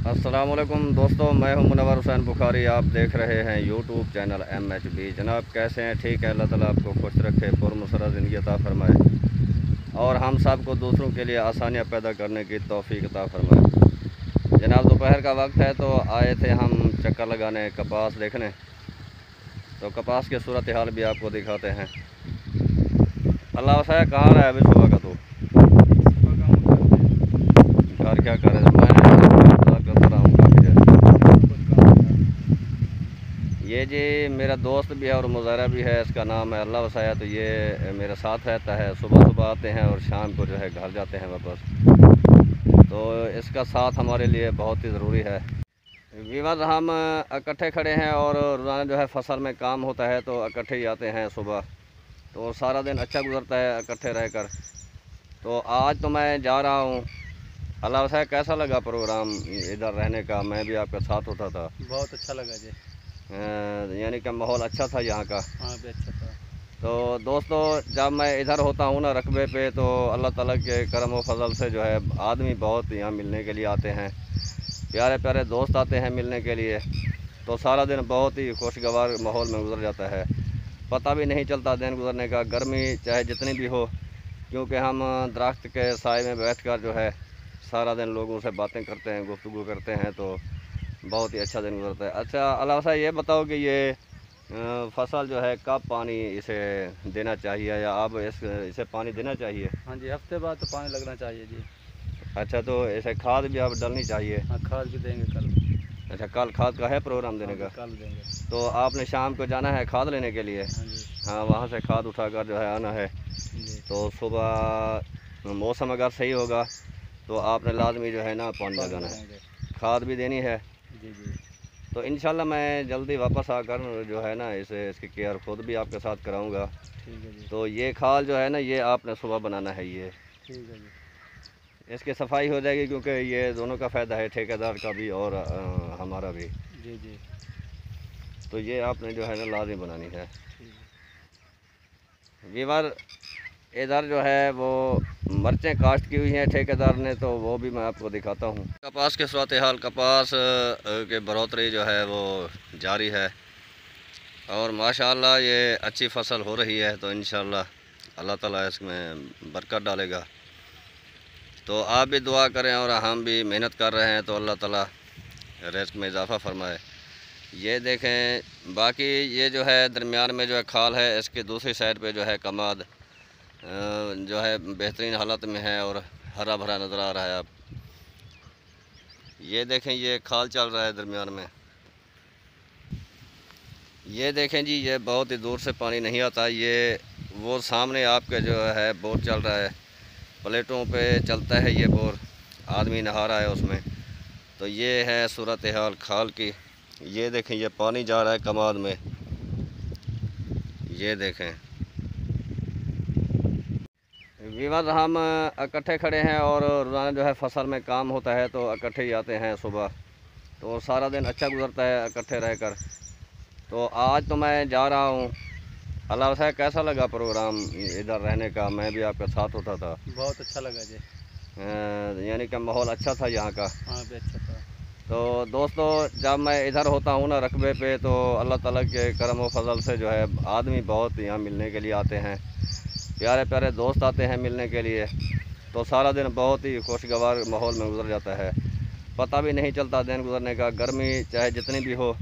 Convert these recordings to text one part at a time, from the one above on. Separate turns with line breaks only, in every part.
अस्सलामुअलैकुम दोस्तों, मैं हूं मुनव्वर हुसैन बुखारी। आप देख रहे हैं यूट्यूब चैनल MHB। जनाब कैसे हैं? ठीक है, अल्लाह ताला आपको खुश रखे, पुरमसरत ज़िंदगी अता फरमाए और हम सब को दूसरों के लिए आसानियां पैदा करने की तौफीक अता फरमाए। जनाब दोपहर का वक्त है तो आए थे हम चक्कर लगाने, कपास देखने। तो कपास की सूरत हाल भी आपको दिखाते हैं। अल्लाह वसाया, कहाँ रहा है अभी सुबह का? तो घर क्या कर रहे थे? मैं इंतज़ार करता रहा हूँ काफ़ी देर। ये जी मेरा दोस्त भी है और मुज़ाहरा भी है, इसका नाम है अल्लाह वसाया। तो ये मेरे साथ रहता है, सुबह सुबह आते हैं और शाम को जो है घर जाते हैं वापस। तो इसका साथ हमारे लिए बहुत ही ज़रूरी है। विवाद हम इकट्ठे खड़े हैं और रोज़ाना जो है फसल में काम होता है तो इकट्ठे ही आते हैं सुबह। तो सारा दिन अच्छा गुजरता है इकट्ठे रहकर। तो आज तो मैं जा रहा हूँ। अल्लाह वसाया, कैसा लगा प्रोग्राम इधर रहने का? मैं भी आपके साथ होता था।
बहुत अच्छा लगा जी।
यानी कि माहौल अच्छा था यहाँ का।
हाँ भी अच्छा था।
तो दोस्तों, जब मैं इधर होता हूँ ना रकबे पे, तो अल्लाह ताला के करम व फजल से जो है आदमी बहुत यहाँ मिलने के लिए आते हैं, प्यारे प्यारे दोस्त आते हैं मिलने के लिए। तो सारा दिन बहुत ही खुशगवार माहौल में गुजर जाता है, पता भी नहीं चलता दिन गुजरने का, गर्मी चाहे जितनी भी हो, क्योंकि हम दरख्त के साए में बैठकर जो है सारा दिन लोगों से बातें करते हैं, गुफ्तगू करते हैं। तो बहुत ही अच्छा दिन गुजरता है। अच्छा अल्लाह साहब, ये बताओ कि ये फसल जो है कब पानी इसे देना चाहिए, या अब इसे पानी देना चाहिए?
हाँ जी, हफ्ते बाद तो पानी लगना चाहिए जी।
अच्छा, तो इसे खाद भी अब डालनी चाहिए?
हाँ, खाद भी देंगे कल।
अच्छा, कल खाद का है प्रोग्राम देने
हाँ
का?
कल देंगे।
तो आपने शाम को जाना है खाद लेने के लिए?
हाँ जी।
हाँ, वहाँ से खाद उठाकर जो है आना है।
जी।
तो सुबह मौसम अगर सही होगा तो आपने लाजमी जो है ना पानी लगाना है, खाद भी देनी है।
जी जी।
तो इंशाल्लाह मैं जल्दी वापस आकर जो है ना इसकी केयर खुद भी आपके साथ कराऊंगा।
ठीक है जी।
तो ये खाल जो है ना, ये आपने सुबह बनाना है। ये
ठीक है जी।
इसकी सफाई हो जाएगी, क्योंकि ये दोनों का फ़ायदा है, ठेकेदार का भी और हमारा भी।
जी जी।
तो ये आपने जो है ना लाजमी बनानी है।
ठीक है।
वीवर इधर जो है वो मिर्चें काश्त की हुई हैं ठेकेदार ने, तो वो भी मैं आपको दिखाता हूँ। कपास के सूरत हाल, कपास के बढ़ोतरी जो है वो जारी है और माशाअल्लाह ये अच्छी फसल हो रही है। तो इंशाअल्लाह अल्लाह ताला इसमें बरकत डालेगा। तो आप भी दुआ करें और हम भी मेहनत कर रहे हैं, तो अल्लाह ताला रिज़्क़ में इजाफ़ा फरमाए। ये देखें, बाकी ये जो है दरमियान में जो है खाल है, इसकी दूसरी साइड पे जो है कमाद जो है बेहतरीन हालत में है और हरा भरा नज़र आ रहा है। आप ये देखें, ये खाल चल रहा है दरमियान में। ये देखें जी, ये बहुत ही दूर से पानी नहीं आता। ये वो सामने आपके जो है बोर चल रहा है, प्लेटों पे चलता है ये बोर, आदमी नहा रहा है उसमें। तो ये है सूरत हाल खाल की। ये देखें, ये पानी जा रहा है कमाद में। ये देखें विवाद हम इकट्ठे खड़े हैं और रोज़ाना जो है फसल में काम होता है तो इकट्ठे ही आते हैं सुबह। तो सारा दिन अच्छा गुजरता है इकट्ठे रहकर। तो आज तो मैं जा रहा हूँ। अल्लाह वसाया, कैसा लगा प्रोग्राम इधर रहने का? मैं भी आपके साथ होता था।
बहुत अच्छा लगा जी।
यानी कि माहौल अच्छा था यहाँ का।
हाँ भी अच्छा था।
तो दोस्तों, जब मैं इधर होता हूँ ना रकबे पे, तो अल्लाह ताला के करम व फजल से जो है आदमी बहुत यहाँ मिलने के लिए आते हैं, प्यारे प्यारे दोस्त आते हैं मिलने के लिए। तो सारा दिन बहुत ही खुशगवार माहौल में गुजर जाता है, पता भी नहीं चलता दिन गुजरने का, गर्मी चाहे जितनी भी हो,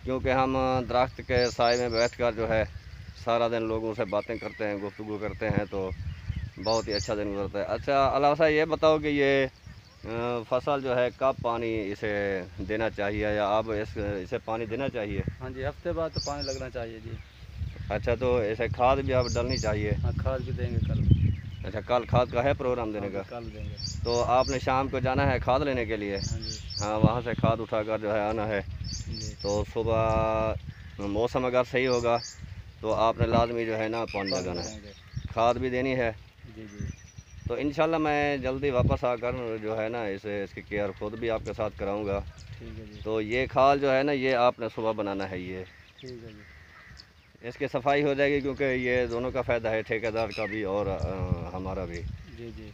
क्योंकि हम दरख्त के साए में बैठकर जो है सारा दिन लोगों से बातें करते हैं, गुफ्तगू करते हैं। तो बहुत ही अच्छा दिन गुजरता है। अच्छा अल्लाह साहब, ये बताओ कि ये फसल जो है कब पानी इसे देना चाहिए, या अब इसे पानी देना चाहिए?
हाँ जी, हफ्ते बाद तो पानी लगना चाहिए जी।
अच्छा, तो इसे खाद भी अब डालनी चाहिए?
हाँ, खाद भी देंगे कल।
अच्छा, कल खाद का है प्रोग्राम देने का?
कल देंगे।
तो आपने शाम को जाना है खाद लेने के लिए?
हाँ जी।
हाँ, वहाँ से खाद उठाकर जो है आना है।
जी।
तो सुबह मौसम अगर सही होगा तो आपने लाजमी जो है ना पानी लगाना है, खाद भी देनी है।
जी जी।
तो इंशाल्लाह मैं जल्दी वापस आकर जो है ना इसकी केयर खुद भी आपके साथ कराऊंगा।
ठीक है जी।
तो ये खाल जो है ना, ये आपने सुबह बनाना है। ये
ठीक है जी।
इसकी सफाई हो जाएगी, क्योंकि ये दोनों का फ़ायदा है, ठेकेदार का भी और हमारा भी।
जी जी।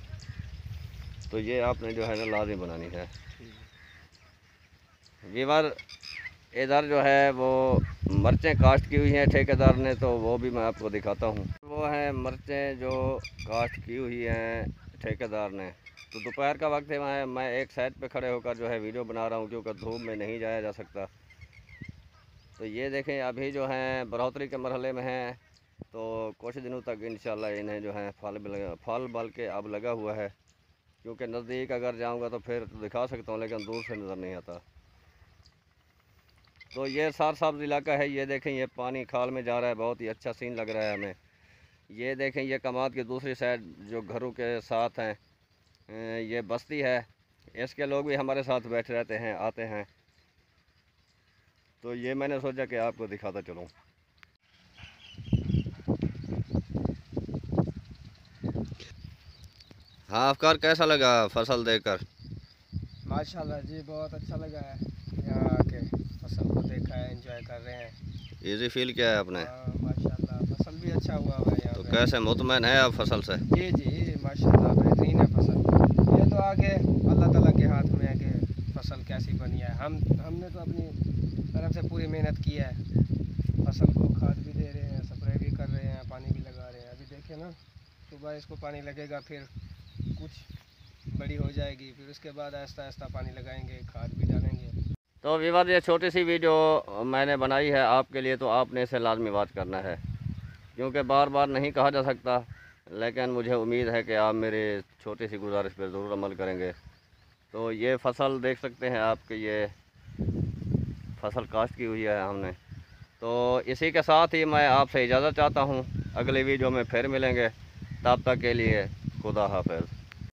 तो ये आपने जो है ना लाजमी बनानी है।
ठीक है।
वीवर इधर जो है वो मिर्चें काश्त की हुई हैं ठेकेदार ने, तो वो भी मैं आपको दिखाता हूँ। वो हैं मिर्चें जो काश्त की हुई हैं ठेकेदार ने। तो दोपहर का वक्त है, मैं एक साइड पे खड़े होकर जो है वीडियो बना रहा हूँ क्योंकि धूप में नहीं जाया जा सकता। तो ये देखें अभी जो हैं बढ़ोतरी के मरहले में हैं, तो कुछ दिनों तक इंशाल्लाह इन्हें जो है फल बल्कि अब लगा हुआ है, क्योंकि नज़दीक अगर जाऊंगा तो फिर दिखा सकता हूँ लेकिन दूर से नज़र नहीं आता। तो ये सार सब्ज़ इलाका है, ये देखें ये पानी खाल में जा रहा है, बहुत ही अच्छा सीन लग रहा है हमें। ये देखें ये कमाद की दूसरी साइड जो घरों के साथ हैं ये बस्ती है, इसके लोग भी हमारे साथ बैठे रहते हैं, आते हैं। तो ये मैंने सोचा कि आपको दिखाता चलूँ। हाँ अफकार, कैसा लगा फसल देखकर?
माशाल्लाह जी, बहुत अच्छा लगा है यहाँ आके, फसल को देखा है, एंजॉय कर रहे हैं।
इजी फील किया है आपने?
हाँ, माशाल्लाह फसल भी अच्छा हुआ है यहाँ
तो
पे।
कैसे मुतमईन है आप फसल से?
जी जी माशाल्लाह बेहतरीन है फसल। ये तो आगे अल्लाह ताला के हाथ में है कि फसल कैसी बनी है। हमने तो अपनी तरफ से पूरी मेहनत की है, फसल को खाद भी दे रहे हैं, स्प्रे भी कर रहे हैं, पानी भी लगा रहे हैं। अभी देखें ना, सुबह इसको पानी लगेगा, फिर कुछ बड़ी हो जाएगी, फिर उसके बाद आहिस्ता आहिस्ता पानी लगाएंगे, खाद भी डालेंगे।
तो विवाद ये छोटी सी वीडियो मैंने बनाई है आपके लिए, तो आपने इसे लाजमी वॉच करना है, क्योंकि बार बार नहीं कहा जा सकता, लेकिन मुझे उम्मीद है कि आप मेरे छोटी सी गुजारिश पर ज़रूर अमल करेंगे। तो ये फसल देख सकते हैं आपके, ये फसल काश्त की हुई है हमने। तो इसी के साथ ही मैं आपसे इजाज़त चाहता हूँ, अगली वीडियो में फिर मिलेंगे, तब तक के लिए खुदा हाफिज़।